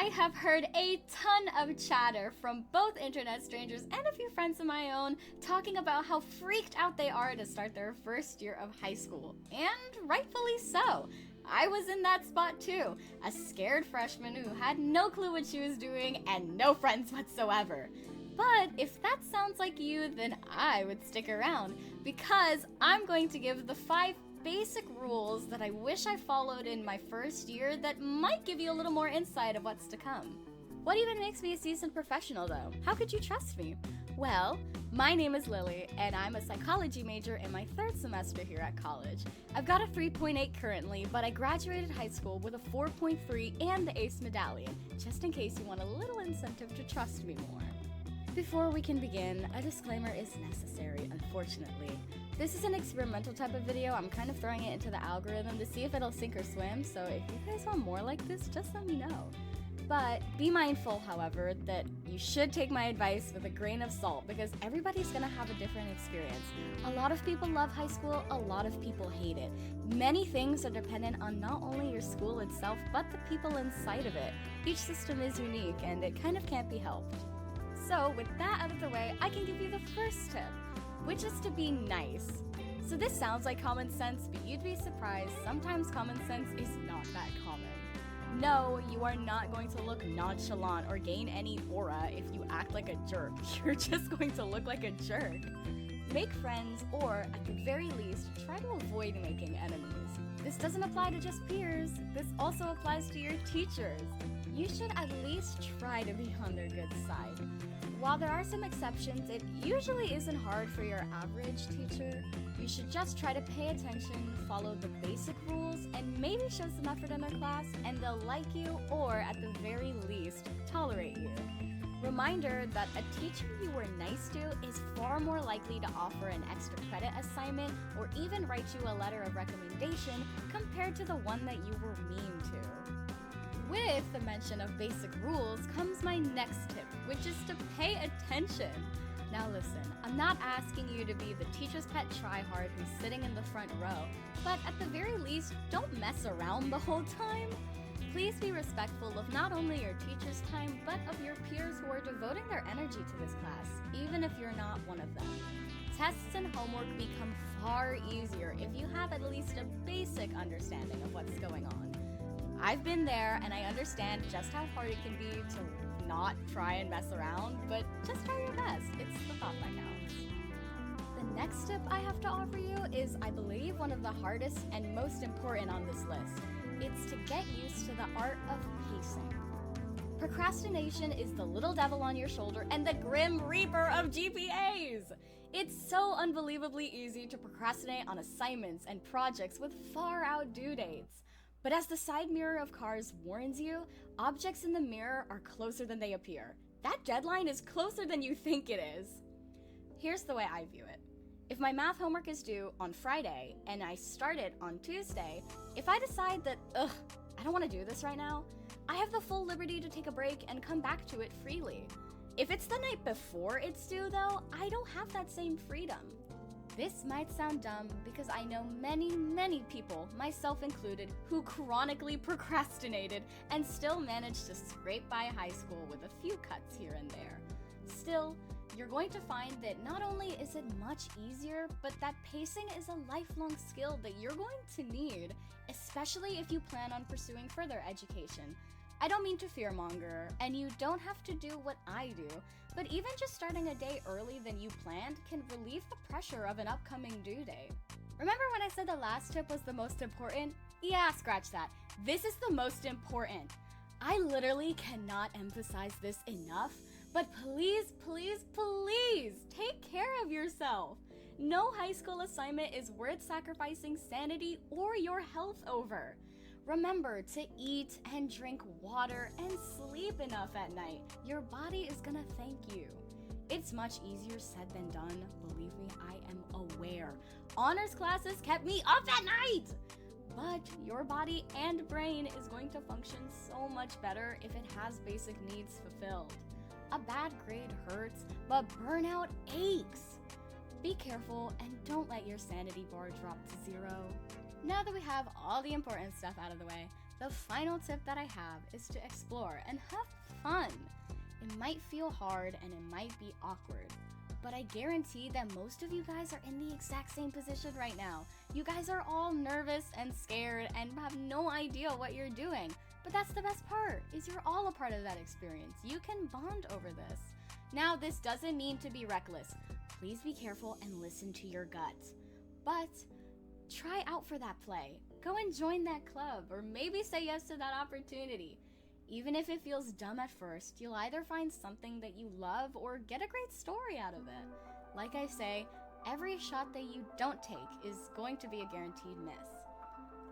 I have heard a ton of chatter from both internet strangers and a few friends of my own talking about how freaked out they are to start their first year of high school. And rightfully so. I was in that spot too, a scared freshman who had no clue what she was doing and no friends whatsoever. But if that sounds like you, then I would stick around, because I'm going to give the 5 basic rules that I wish I followed in my first year that might give you a little more insight of what's to come. What even makes me a seasoned professional though? How could you trust me? Well, my name is Lily, and I'm a psychology major in my 3rd semester here at college. I've got a 3.8 currently, but I graduated high school with a 4.3 and the ACE medallion, just in case you want a little incentive to trust me more. Before we can begin, a disclaimer is necessary, unfortunately. This is an experimental type of video. I'm kind of throwing it into the algorithm to see if it'll sink or swim, so if you guys want more like this, just let me know. But be mindful, however, that you should take my advice with a grain of salt, because everybody's gonna have a different experience. A lot of people love high school, a lot of people hate it. Many things are dependent on not only your school itself, but the people inside of it. Each system is unique, and it kind of can't be helped. So with that out of the way, I can give you the first tip, which is to be nice. So this sounds like common sense, but you'd be surprised, sometimes common sense is not that common. No, you are not going to look nonchalant or gain any aura if you act like a jerk. You're just going to look like a jerk. Make friends, or at the very least, try to avoid making enemies. This doesn't apply to just peers, this also applies to your teachers. You should at least try to be on their good side. While there are some exceptions, it usually isn't hard for your average teacher. You should just try to pay attention, follow the basic rules, and maybe show some effort in their class, and they'll like you, or at the very least, tolerate you. Reminder that a teacher you were nice to is far more likely to offer an extra credit assignment or even write you a letter of recommendation compared to the one that you were mean to. With the mention of basic rules comes my next tip, which is to pay attention. Now listen, I'm not asking you to be the teacher's pet tryhard who's sitting in the front row, but at the very least, don't mess around the whole time. Please be respectful of not only your teacher's time, but of your peers who are devoting their energy to this class, even if you're not one of them. Tests and homework become far easier if you have at least a basic understanding of what's going on. I've been there, and I understand just how hard it can be to not try and mess around, but just try your best. It's the thought that counts. The next tip I have to offer you is, I believe, one of the hardest and most important on this list. It's to get used to the art of pacing. Procrastination is the little devil on your shoulder and the grim reaper of GPAs. It's so unbelievably easy to procrastinate on assignments and projects with far out due dates. But as the side mirror of cars warns you, objects in the mirror are closer than they appear. That deadline is closer than you think it is. Here's the way I view it. If my math homework is due on Friday and I start it on Tuesday, if I decide that, I don't want to do this right now, I have the full liberty to take a break and come back to it freely. If it's the night before it's due though, I don't have that same freedom. This might sound dumb because I know many people, myself included, who chronically procrastinated and still managed to scrape by high school with a few cuts here and there. Still, you're going to find that not only is it much easier, but that pacing is a lifelong skill that you're going to need, especially if you plan on pursuing further education. I don't mean to fearmonger, and you don't have to do what I do, but even just starting a day early than you planned can relieve the pressure of an upcoming due date. Remember when I said the last tip was the most important? Yeah, scratch that. This is the most important. I literally cannot emphasize this enough, but please take care of yourself. No high school assignment is worth sacrificing sanity or your health over. Remember to eat and drink water and sleep enough at night. Your body is gonna thank you. It's much easier said than done, believe me, I am aware. Honors classes kept me up at night! But your body and brain is going to function so much better if it has basic needs fulfilled. A bad grade hurts, but burnout aches. Be careful and don't let your sanity bar drop to 0. Now that we have all the important stuff out of the way, The final tip that I have is to explore and have fun. It might feel hard and it might be awkward, but I guarantee that most of you guys are in the exact same position right now. You guys are all nervous and scared and have no idea what you're doing. But that's the best part, is you're all a part of that experience. You can bond over this. Now, this doesn't mean to be reckless. Please be careful and listen to your gut. But try out for that play. Go and join that club, or maybe say yes to that opportunity. Even if it feels dumb at first, you'll either find something that you love or get a great story out of it. Like I say, every shot that you don't take is going to be a guaranteed miss.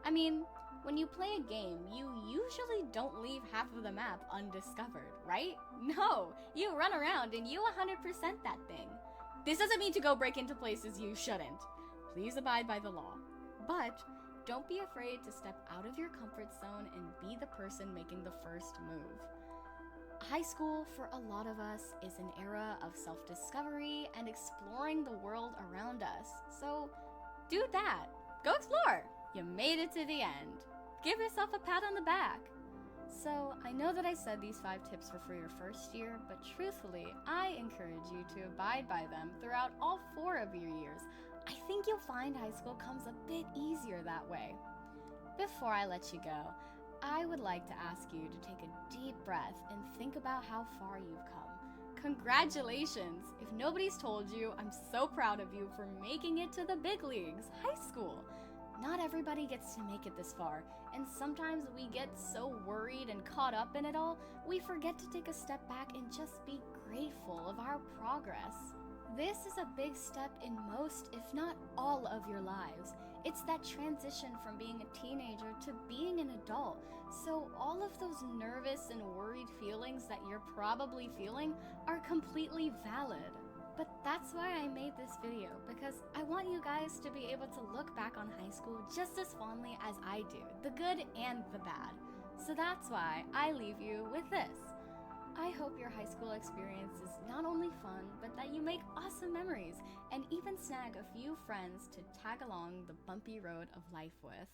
I mean, when you play a game, you usually don't leave half of the map undiscovered, right? No, you run around and you 100% that thing. This doesn't mean to go break into places you shouldn't. Please abide by the law. But don't be afraid to step out of your comfort zone and be the person making the first move. High school, for a lot of us, is an era of self-discovery and exploring the world around us. So do that. Go explore. You made it to the end. Give yourself a pat on the back. So I know that I said these 5 tips were for your first year, but truthfully, I encourage you to abide by them throughout all 4 of your years. I think you'll find high school comes a bit easier that way. Before I let you go, I would like to ask you to take a deep breath and think about how far you've come. Congratulations! If nobody's told you, I'm so proud of you for making it to the big leagues, high school. Not everybody gets to make it this far, and sometimes we get so worried and caught up in it all, we forget to take a step back and just be grateful of our progress. This is a big step in most, if not all, of your lives. It's that transition from being a teenager to being an adult. So all of those nervous and worried feelings that you're probably feeling are completely valid. But that's why I made this video, because I want you guys to be able to look back on high school just as fondly as I do, the good and the bad. So that's why I leave you with this. I hope your high school experience is not only fun, but that you make awesome memories and even snag a few friends to tag along the bumpy road of life with.